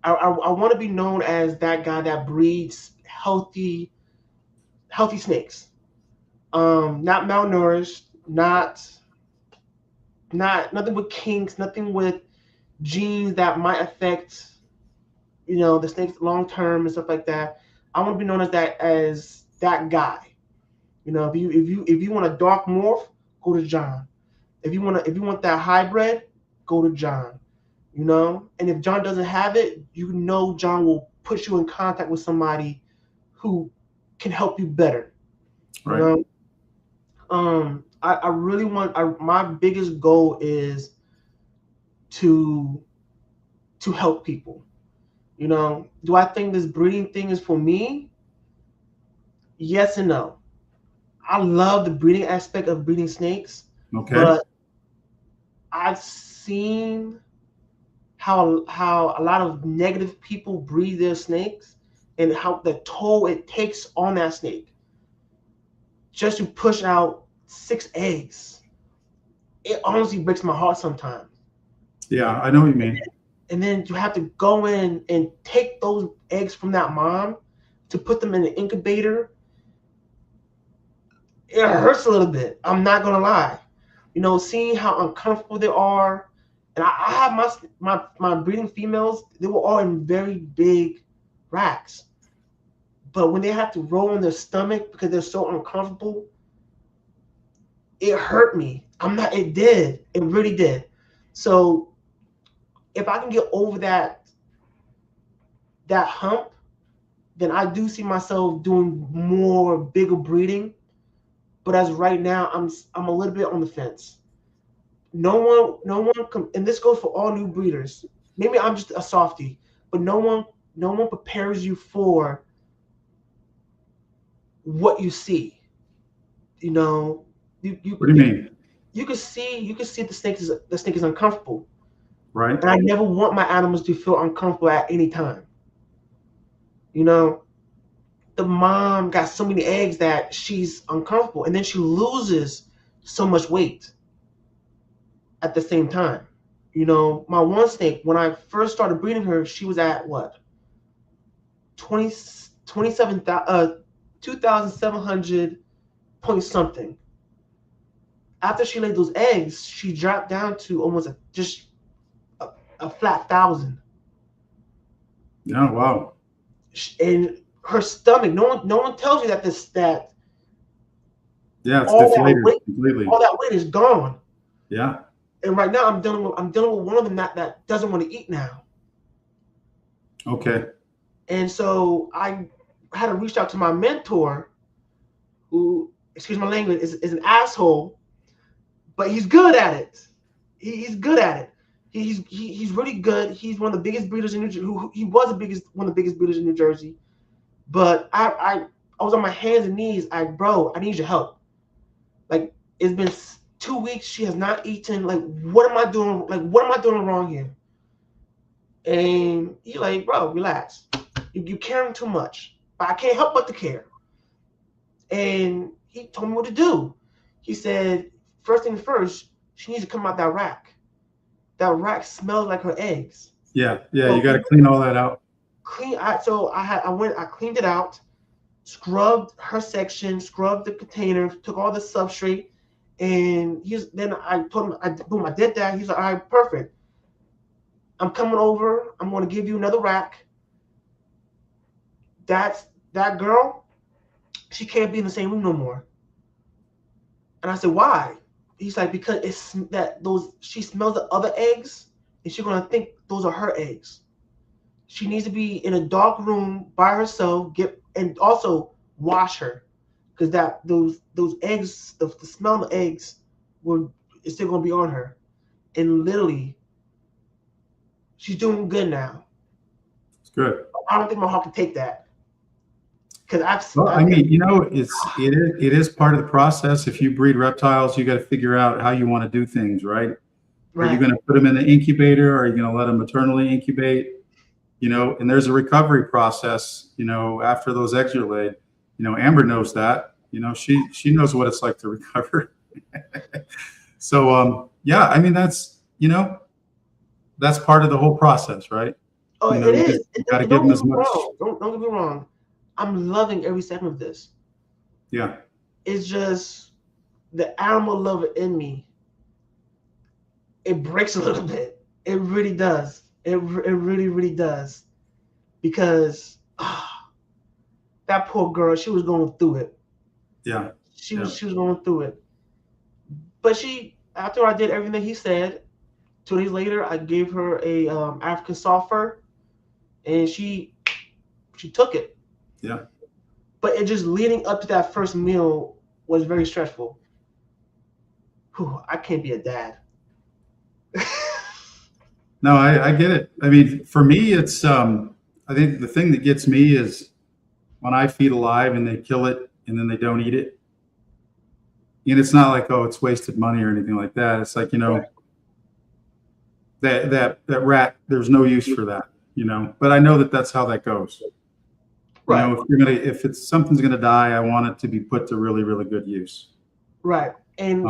I want to be known as that guy that breeds healthy snakes, not malnourished, not nothing with kinks, nothing with genes that might affect, the snakes long term and stuff like that. I want to be known as that guy. If you want a dark morph, go to John. If you want that hybrid, go to John. And if John doesn't have it, John will put you in contact with somebody who can help you better. Right. I really want. My biggest goal is to help people. Do I think this breeding thing is for me? Yes and no. I love the breeding aspect of breeding snakes, Okay. but I've seen how a lot of negative people breed their snakes and how the toll it takes on that snake just to push out 6 eggs. It honestly breaks my heart sometimes. Yeah, I know what you mean. And then you have to go in and take those eggs from that mom to put them in an incubator. It hurts a little bit. I'm not gonna lie. Seeing how uncomfortable they are, and I have my breeding females. They were all in very big racks, but when they have to roll on their stomach because they're so uncomfortable, it hurt me. It did. It really did. So if I can get over that hump, then I do see myself doing more bigger breeding. But as right now, I'm a little bit on the fence. No one, and this goes for all new breeders. Maybe I'm just a softie, but no one prepares you for what you see. What do you mean? You can see the snake is uncomfortable. Right. And I never want my animals to feel uncomfortable at any time. The mom got so many eggs that she's uncomfortable, and then she loses so much weight at the same time. My one snake, when I first started breeding her, she was at what? 2,700 point something. After she laid those eggs, she dropped down to almost just a flat 1,000. Yeah, wow. And her stomach, no one tells you that yeah, it's deflated completely. All that weight is gone. Yeah. And right now I'm dealing with one of them that doesn't want to eat now. Okay. And so I had to reach out to my mentor, who, excuse my language, is an asshole, but he's good at it. He's good at it. He's really good. He's one of the biggest breeders in New Jersey. He was one of the biggest breeders in New Jersey. But I was on my hands and knees. Bro, I need your help. Like, it's been 2 weeks. She has not eaten. Like, what am I doing? Like, what am I doing wrong here? And he's like, bro, relax. You caring too much. But I can't help but to care. And he told me what to do. He said, first thing first, she needs to come out that rack. That rack smells like her eggs. Yeah, so you got to clean all that out. I cleaned it out, scrubbed her section, scrubbed the container, took all the substrate, and then I told him, I did that. He's like, all right, perfect. I'm coming over. I'm going to give you another rack. That girl, she can't be in the same room no more. And I said, why? He's like, because she smells the other eggs, and she's going to think those are her eggs. She needs to be in a dark room by herself, and also wash her, because those eggs, the smell of the eggs is still going to be on her. And literally, she's doing good now. It's good. I don't think my heart can take that. It is part of the process. If you breed reptiles, you got to figure out how you want to do things, right? Are you going to put them in the incubator? Or are you going to let them maternally incubate? And there's a recovery process, after those eggs are laid. Amber knows that. She knows what it's like to recover. So, that's part of the whole process, right? Oh, it is. You got to give them as much. Don't get me wrong. I'm loving every second of this. Yeah. It's just the animal lover in me it breaks a little bit. It really does. It really, really does. Because that poor girl, she was going through it. Yeah. She was going through it. But after I did everything he said, 2 days later, I gave her a African soft fur, and she took it. Yeah. But it just leading up to that first meal was very stressful. Whew, I can't be a dad. No, I get it. I mean, for me, it's I think the thing that gets me is when I feed alive and they kill it and then they don't eat it. And it's not like, oh, it's wasted money or anything like that. It's like, Right. that rat, there's no use for that, but I know that that's how that goes. Right. If it's something's gonna die, I want it to be put to really, really good use. Right. And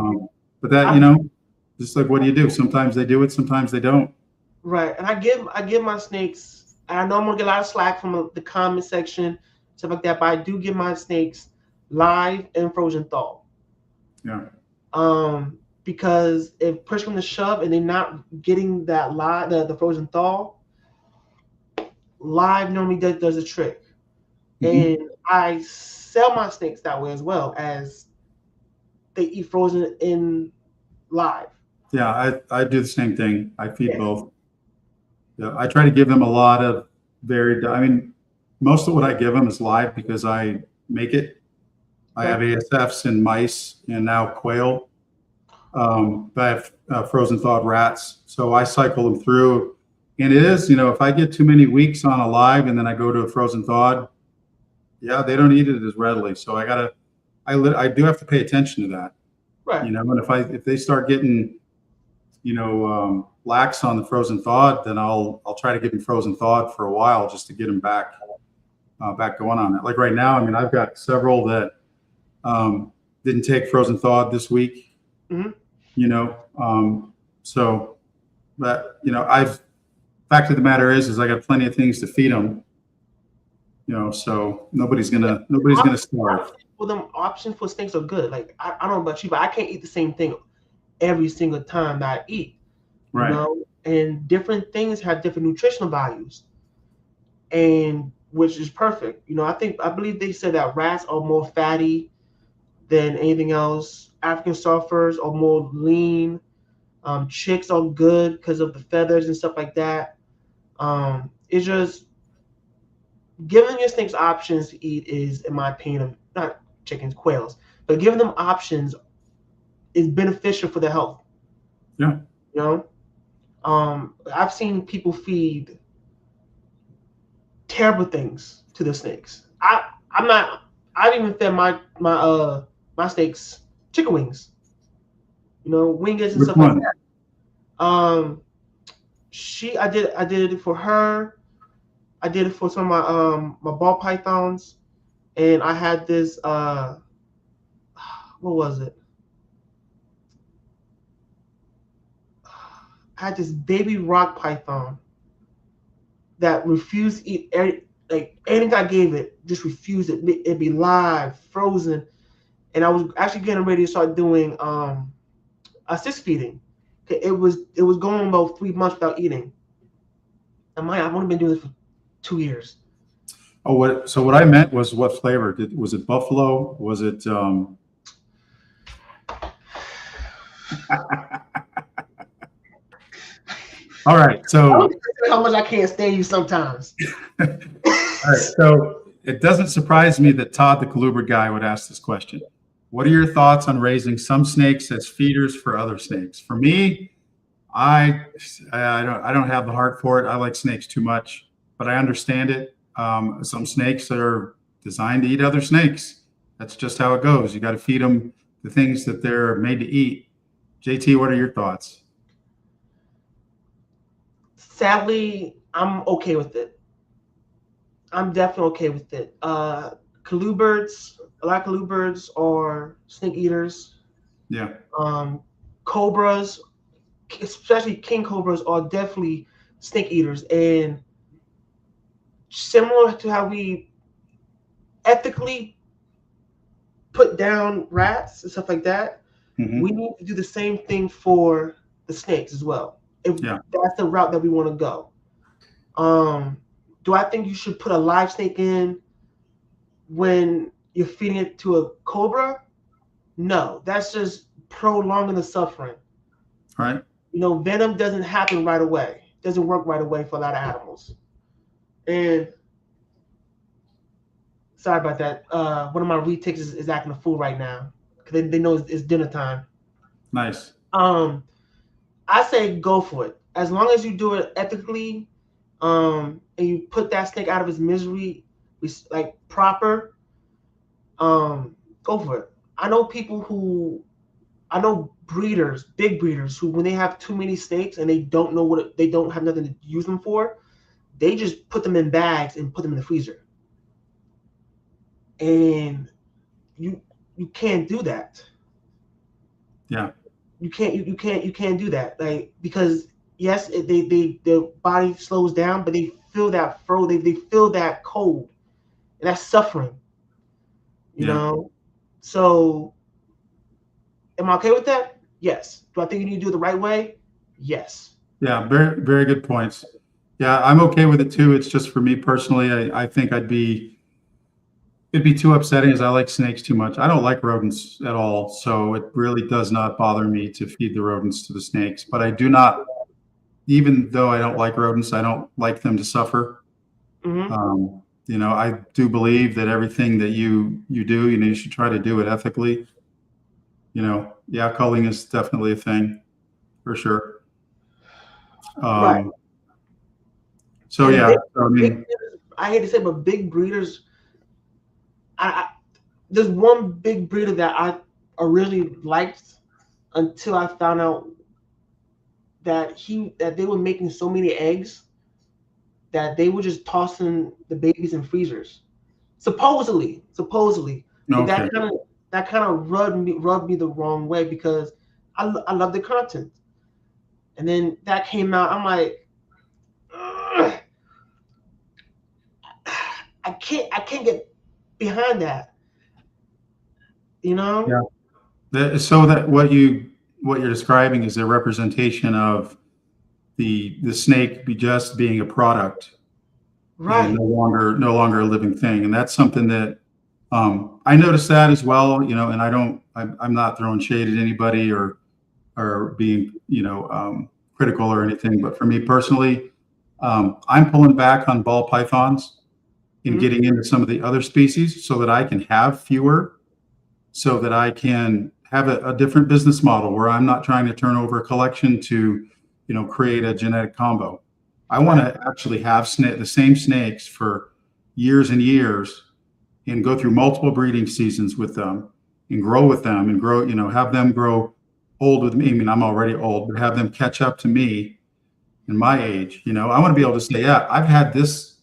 but that, just like, what do you do? Sometimes they do it, sometimes they don't. Right. And I give my snakes, and I know I'm gonna get a lot of slack from the comment section, stuff like that, but I do give my snakes live and frozen thaw. Yeah. Because if push comes to shove and they're not getting that live, the frozen thaw, live normally does the trick. Mm-hmm. And I sell my snakes that way as well, as they eat frozen in live. Yeah, I do the same thing. I feed both. Yeah, I try to give them a lot of most of what I give them is live because I make it. I have ASFs and mice and now quail. But I have frozen thawed rats. So I cycle them through. And it is, if I get too many weeks on a live and then I go to a frozen thawed, yeah, they don't eat it as readily. So I do have to pay attention to that. Right. And if they start getting, lax on the frozen thawed, then I'll try to give them frozen thawed for a while just to get them back going on it. Like right now, I've got several that didn't take frozen thawed this week. Mm-hmm. So that, fact of the matter is I got plenty of things to feed them, so nobody's gonna starve. Well, them options for snakes are good. Like I don't know about you, but I can't eat the same thing every single time that I eat. Right. And different things have different nutritional values, and which is perfect. I believe they said that rats are more fatty than anything else. African soft furs are more lean. Chicks are good because of the feathers and stuff like that. It's just giving your snakes options to eat is, in my opinion, not chickens, quails, but giving them options is beneficial for their health. Yeah. I've seen people feed terrible things to the snakes. I've even fed my snakes chicken wings. Wingers and stuff like that. I did it for her. I did it for some of my ball pythons, and I had this what was it? I had this baby rock python that refused to eat anything I gave it, just refused it. It'd be live, frozen, and I was actually getting ready to start doing assist feeding. It was going about 3 months without eating. And I've only been doing this for 2 years. Oh, so what I meant was what flavor? Was it buffalo? Was it? All right. So how much I can't stand you sometimes. All right. So it doesn't surprise me that Todd, the colubrid guy, would ask this question. What are your thoughts on raising some snakes as feeders for other snakes? For me, I don't have the heart for it. I like snakes too much, but I understand it. Some snakes are designed to eat other snakes. That's just how it goes. You got to feed them the things that they're made to eat. JT, what are your thoughts? Sadly, I'm okay with it. I'm definitely okay with it. Colubrids, a lot of colubrids are snake eaters. Yeah. Cobras, especially king cobras, are definitely snake eaters. And similar to how we ethically put down rats and stuff like that, we need to do the same thing for the snakes as well. If Yeah. that's the route that we want to go. Do I think you should put a live snake in when you're feeding it to a cobra? No, that's just prolonging the suffering. Right. Venom doesn't happen right away. It doesn't work right away for a lot of animals. And sorry about that. One of my retics is acting a fool right now because they know it's dinner time. Nice. I say go for it. As long as you do it ethically, and you put that snake out of his misery, like proper, go for it. I know breeders, big breeders, who when they have too many snakes and they don't know they don't have nothing to use them for, they just put them in bags and put them in the freezer. And you can't do that. Yeah. You can't do that. Like, because yes, their body slows down, but they feel that they feel that cold, and that's suffering. You know? So am I okay with that? Yes. Do I think you need to do it the right way? Yes. Yeah, very, very good points. Yeah, I'm okay with it too. It's just for me personally, I think it'd be too upsetting, as I like snakes too much. I don't like rodents at all, so it really does not bother me to feed the rodents to the snakes. But I do not, even though I don't like rodents, I don't like them to suffer. Mm-hmm. I do believe that everything that you do, you should try to do it ethically. Culling is definitely a thing, for sure. Right. So yeah, I hate to say, but big breeders. There's one big breeder that I originally liked until I found out that they were making so many eggs that they were just tossing the babies in freezers. Supposedly. Okay. That kind of rubbed me the wrong way, because I love the content. And then that came out. I'm like, ugh, I can't get behind that. Yeah. So that what you're describing is a representation of the snake just being a product, right? And no longer a living thing, and that's something that I noticed that as well. And I'm not throwing shade at anybody or being critical or anything, but for me personally, I'm pulling back on ball pythons and getting into some of the other species so that I can have fewer, so that I can have a different business model where I'm not trying to turn over a collection to, create a genetic combo. I want to actually have the same snakes for years and years and go through multiple breeding seasons with them and grow with them and grow, have them grow old with me. I mean, I'm already old, but have them catch up to me in my age. I want to be able to say, yeah, I've had this,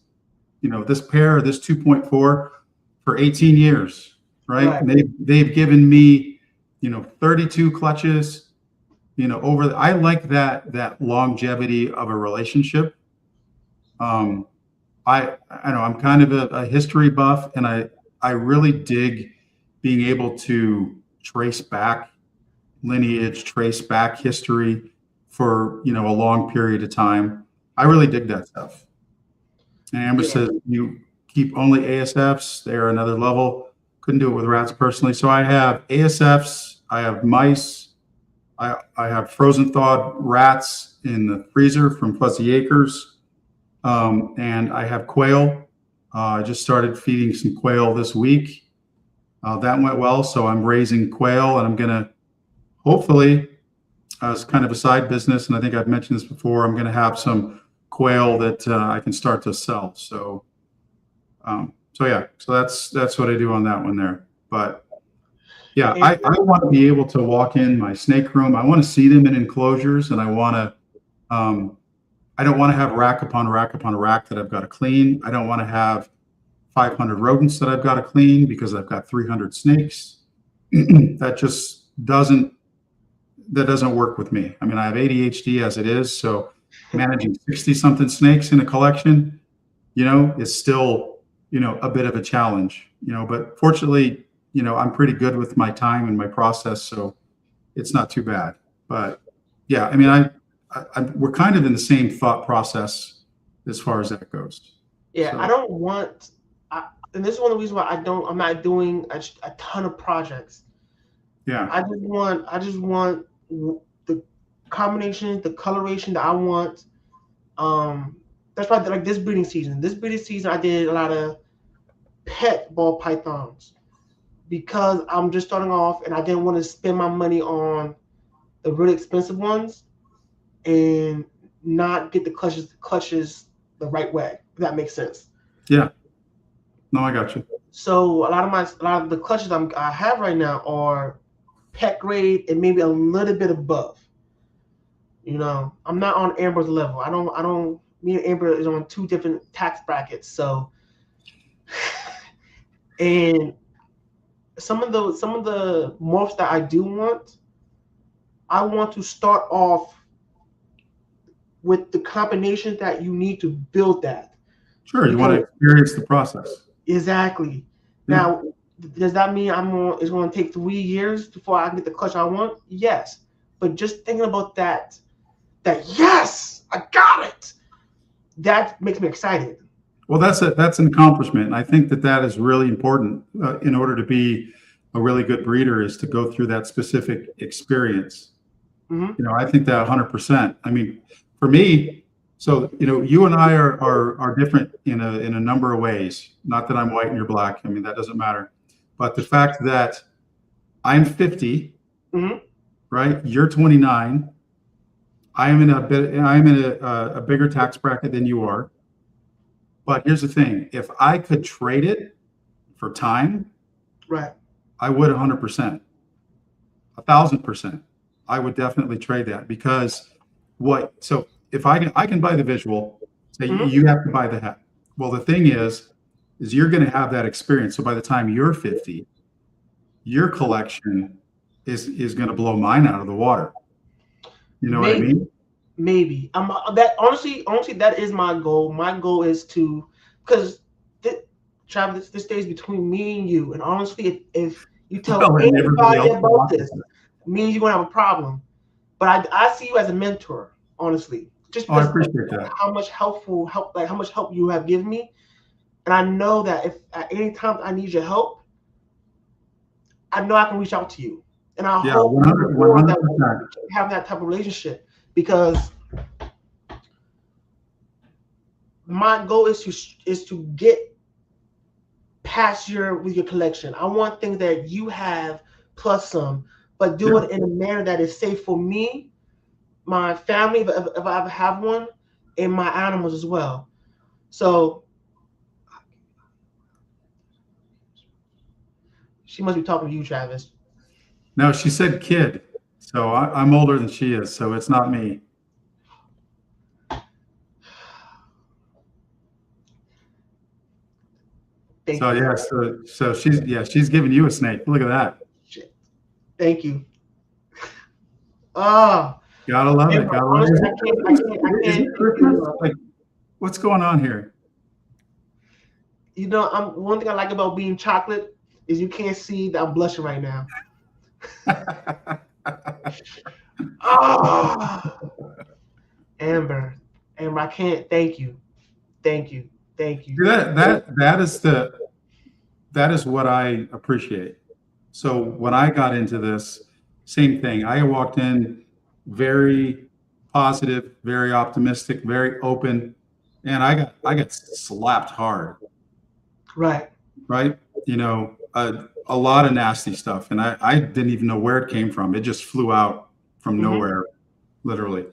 this pair, this 2.4 for 18 years. Right. And they've given me, 32 clutches, I like that longevity of a relationship. I know I'm kind of a history buff, and I really dig being able to trace back lineage, trace back history for, a long period of time. I really dig that stuff. And Amber says you keep only ASFs. They're another level. Couldn't do it with rats personally. So I have ASFs, I have mice, I have frozen thawed rats in the freezer from Fuzzy Acres, and I have quail. I just started feeding some quail this week. That went well, so I'm raising quail, and I'm going to hopefully, as kind of a side business, and I think I've mentioned this before, I'm going to have some quail that I can start to sell. So that's what I do on that one there. But yeah, I want to be able to walk in my snake room. I want to see them in enclosures, and I want to. I don't want to have rack upon rack upon rack that I've got to clean. I don't want to have 500 rodents that I've got to clean because I've got 300 snakes. That just doesn't work with me. I mean, I have ADHD as it is, so managing 60-something snakes in a collection, is still, a bit of a challenge, but fortunately, I'm pretty good with my time and my process, so it's not too bad. But yeah, I mean, we're kind of in the same thought process as far as that goes. Yeah, So, I don't want, and this is one of the reasons why I'm not doing a ton of projects. yeah, I just want the combination, the coloration that I want. That's why like this breeding season. This breeding season, I did a lot of pet ball pythons because I'm just starting off, and I didn't want to spend my money on the really expensive ones and not get the clutches the right way. If that makes sense. yeah. No, I got you. So a lot of the clutches I have right now are pet grade and maybe a little bit above. You know, I'm not on Amber's level. I don't. Me and Amber is on two different tax brackets. So, and some of the morphs that I do want, I want to start off with the combinations that you need to build that. Sure, you want to experience the process. Exactly. Yeah. Now, does that mean it's going to take 3 years before I can get the clutch I want? Yes. But just thinking about that yes, I got it. That makes me excited. Well, that's an accomplishment. I think that is really important in order to be a really good breeder, is to go through that specific experience. Mm-hmm. You know, I think that 100%. I mean, for me, so you and I are different in a number of ways. Not that I'm white and you're black. I mean, that doesn't matter. But the fact that I'm 50, mm-hmm. right? You're 29. I'm in a bigger tax bracket than you are. But here's the thing: if I could trade it for time, right, I would 100%, 1,000%. I would definitely trade that, because so if I can buy the visual, say mm-hmm. you have to buy the head. Well, the thing is you're going to have that experience. So by the time you're 50, your collection is going to blow mine out of the water. You know what I mean? Maybe. That honestly, that is my goal. My goal is to, because Travis, this stays between me and you. And honestly, if you tell anybody about this, it means you're gonna have a problem. But I see you as a mentor, honestly. Just I appreciate that. How much help you have given me, and I know that if at any time I need your help, I know I can reach out to you. And I hope 100%. That have that type of relationship, because my goal is to get past with your collection. I want things that you have plus some, but do it in a manner that is safe for me, my family, if I ever have one, and my animals as well. So she must be talking to you, Travis. No, she said kid. So I'm older than she is, so it's not me. So she's giving you a snake. Look at that. Shit. Thank you. Oh, gotta love it. I can't. Like, what's going on here? You know, one thing I like about being chocolate is you can't see that I'm blushing right now. Oh, Amber, I can't. Thank you. That is what I appreciate. So when I got into this, same thing. I walked in very positive, very optimistic, very open, and I got slapped hard. Right. You know, a lot of nasty stuff, and I didn't even know where it came from. It just flew out from nowhere, literally.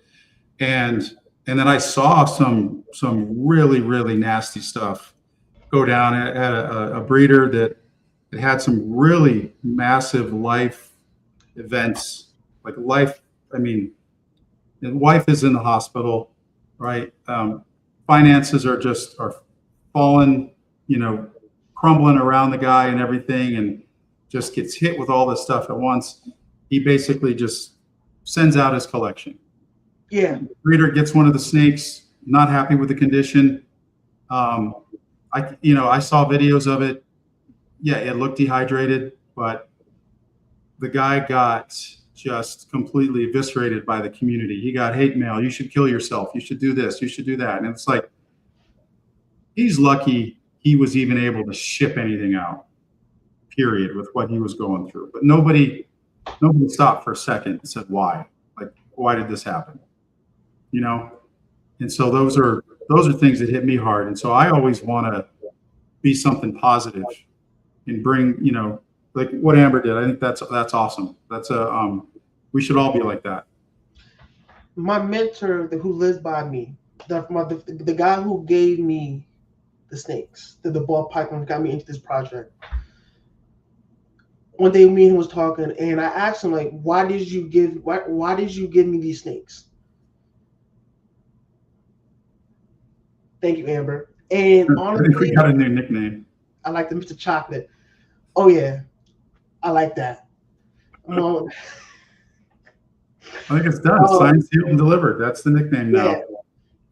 And then I saw some really, really nasty stuff go down at a breeder that had some really massive life events, like life. I mean, the wife is in the hospital, right? Finances are falling, crumbling around the guy and everything, and just gets hit with all this stuff at once. He basically just sends out his collection. Yeah. The breeder gets one of the snakes, not happy with the condition. I saw videos of it. Yeah, it looked dehydrated, but the guy got just completely eviscerated by the community. He got hate mail. You should kill yourself. You should do this. You should do that. And it's like, he's lucky he was even able to ship anything out, period, with what he was going through. But nobody stopped for a second and said, why? Like, why did this happen? You know? And so those are things that hit me hard. And so I always want to be something positive and bring, you know, like what Amber did. I think that's awesome. That's we should all be like that. My mentor who lives by me, the guy who gave me the snakes, the ball python, got me into this project. One day me and him was talking, and I asked him, like, why did you give me these snakes? Thank you, Amber. And honestly, I think we got a new nickname. I like the Mr. Chocolate. Oh yeah, I like that. I think it's done. Signed, sealed, and delivered. That's the nickname now.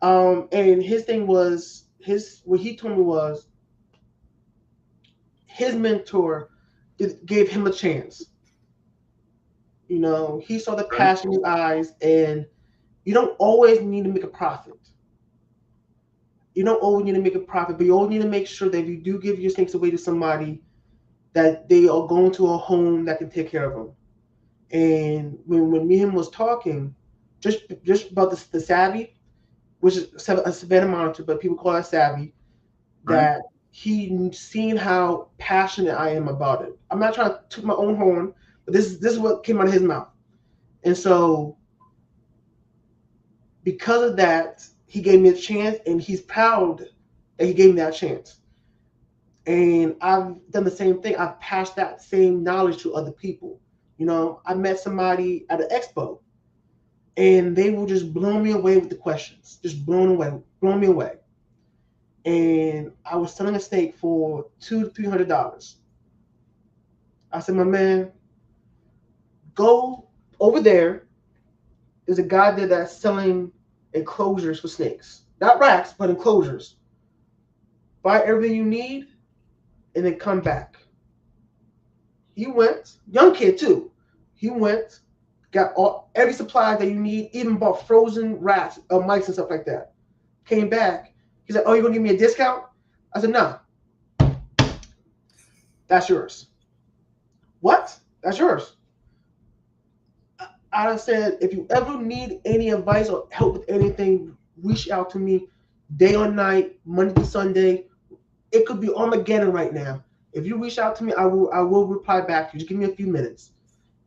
Yeah. And his thing was what he told me was his mentor gave him a chance. You know, he saw the passion in his eyes, and you don't always need to make a profit. You don't always need to make a profit, but you always need to make sure that if you do give your snakes away to somebody, that they are going to a home that can take care of them. And when me and him was talking, just about the Savvy, which is a Savannah monitor, but people call it Savvy, that he seen how passionate I am about it. I'm not trying to toot my own horn, but this is what came out of his mouth. And so because of that, he gave me a chance, and he's proud that he gave me that chance. And I've done the same thing. I've passed that same knowledge to other people. You know, I met somebody at an expo, and they will just blow me away with the questions, just blow me away. And I was selling a snake for $200 to $300. I said, my man, go over there. There's a guy there that's selling enclosures for snakes, not racks, but enclosures. Buy everything you need, and then come back. He went, young kid too. He went, got every supply that you need, even bought frozen rats, mice and stuff like that. Came back. He's like, oh, you're gonna give me a discount? I said, no. That's yours. What? That's yours. I said, if you ever need any advice or help with anything, reach out to me day or night, Monday to Sunday. It could be Armageddon right now. If you reach out to me, I will reply back to you. Just give me a few minutes.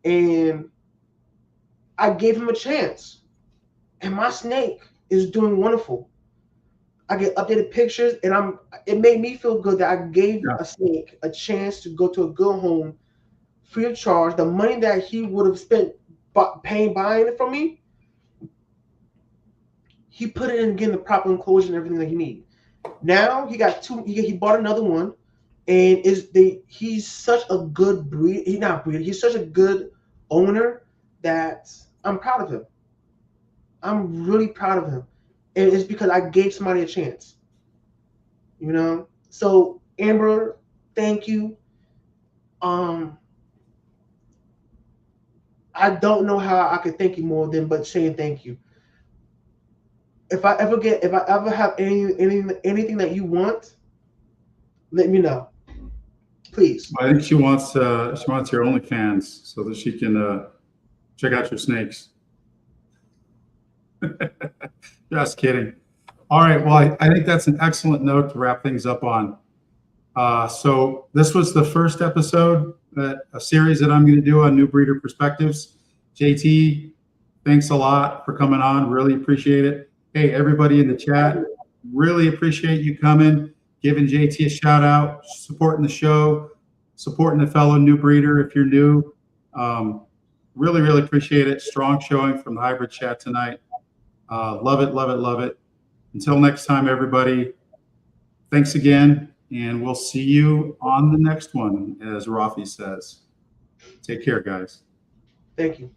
And I gave him a chance. And my snake is doing wonderful. I get updated pictures, and it made me feel good that I gave a snake a chance to go to a good home free of charge. The money that he would have spent buying it from me, he put it in getting the proper enclosure and everything that he needs. Now he got two. He bought another one, and he's such a good breed. He's such a good owner that I'm proud of him. I'm really proud of him, and it's because I gave somebody a chance. You know. So Amber, thank you. I don't know how I could thank you more than but saying thank you. If I ever have anything that you want, let me know, please. I think she wants your OnlyFans so that she can check out your snakes. Just kidding. All right. Well, I think that's an excellent note to wrap things up on. So this was the first episode, a series that I'm going to do on New Breeder Perspectives. JT, thanks a lot for coming on. Really appreciate it. Hey, everybody in the chat, really appreciate you coming, giving JT a shout out, supporting the show, supporting the fellow new breeder if you're new. Really, really appreciate it. Strong showing from the hybrid chat tonight. Love it, love it, love it. Until next time, everybody, thanks again, and we'll see you on the next one, as Rafi says. Take care, guys. Thank you.